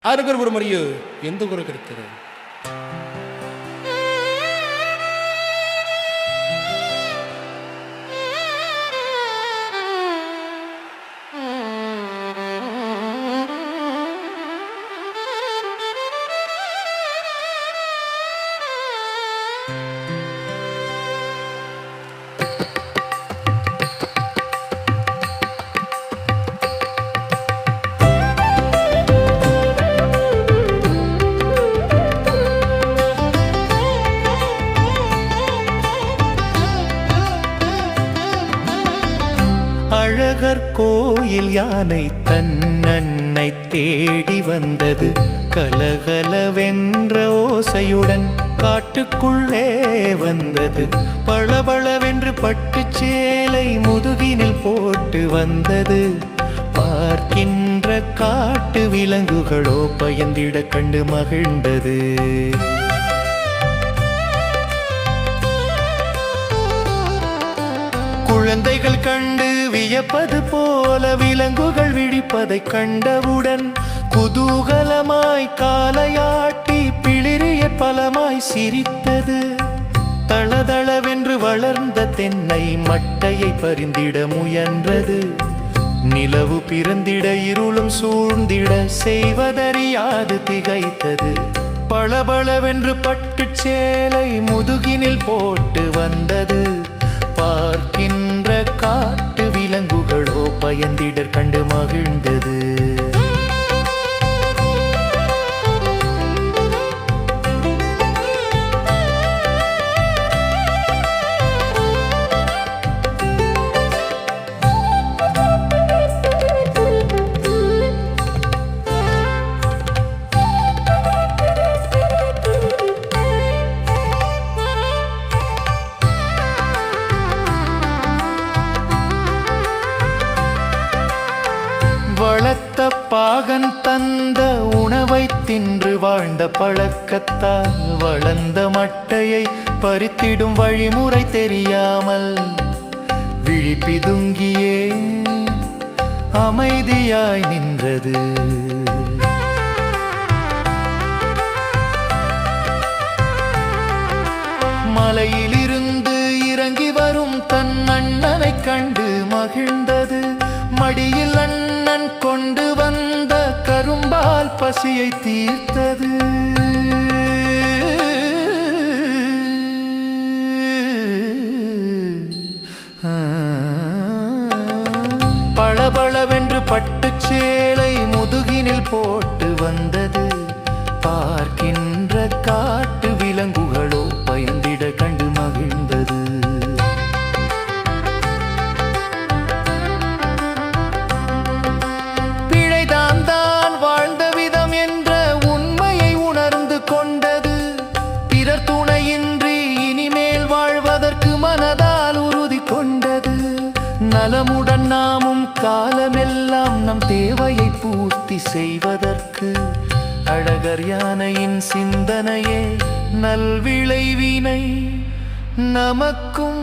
ஆறுகர் ஒரு முறையோ எந்த குறை கிடைத்தது? அழகர் கோயில் யானை தன்னன்னை தேடி வந்தது. கலகலவென்ற ஓசையுடன் காட்டுக்குள்ளே வந்தது. பளபளவென்று பட்டுச் சேலை முதுகினில் போட்டு வந்தது. பார்க்கின்ற காட்டு விலங்குகளோ பயந்திட கண்டு மகிழ்ந்தது. குழந்தைகள் கண்டு வியப்பது போல விலங்குகள் விழிப்பதைக் கண்டவுடன் குதூகலமாய் காலையாட்டி பிளிரிய பலமாய் சிரித்தது. தளதளவென்று வளர்ந்த தென்னை மட்டையை பறிந்திட முயன்றது. நிலவு பிறந்திட இருளும் சூழ்ந்திட செய்வதறியாது திகைத்தது. பளபளவென்று பட்டுச் சேலை முதுகினில் போட்டு வந்தது. பார்க்கின்ற காட்டு விலங்குகளோ பயந்திடர் கண்டு மகிழ்ந்தது. வளர்த்த பாகன் தந்த உணவை தின்று வாழ்ந்த பழக்கத்தால் வளர்ந்த மட்டையை பறித்திடும் வழிமுறை தெரியாமல் விழிப்பிதுங்கியே அமைதியாய் நின்றது. மலையிலிருந்து இறங்கி வரும் தன் அண்ணனை கண்டு மகிழ்ந்தது. மடியில் அண்ணன் கொண்டு வந்த கரும்பால் பசியை தீர்த்தது. பளபளவென்று பட்டுச் சேலை முதுகினில் போட்டு வந்தது. பார்க்கின்ற காட்டு விலங்குகளோ பயந்திட கண்டு மகிழ்ந்தது. வாழ்ந்த விதம் என்ற உண்மையை உணர்ந்து கொண்டது. பிறர் துணையின்றி இனிமேல் வாழ்வதற்கு மனதால் உறுதி கொண்டது. நலமுடன் நாமும் காலமெல்லாம் நம் தேவையை பூர்த்தி செய்வதற்கு அழகர் யானையின் சிந்தனையே நல்விளைவினை நமக்கும்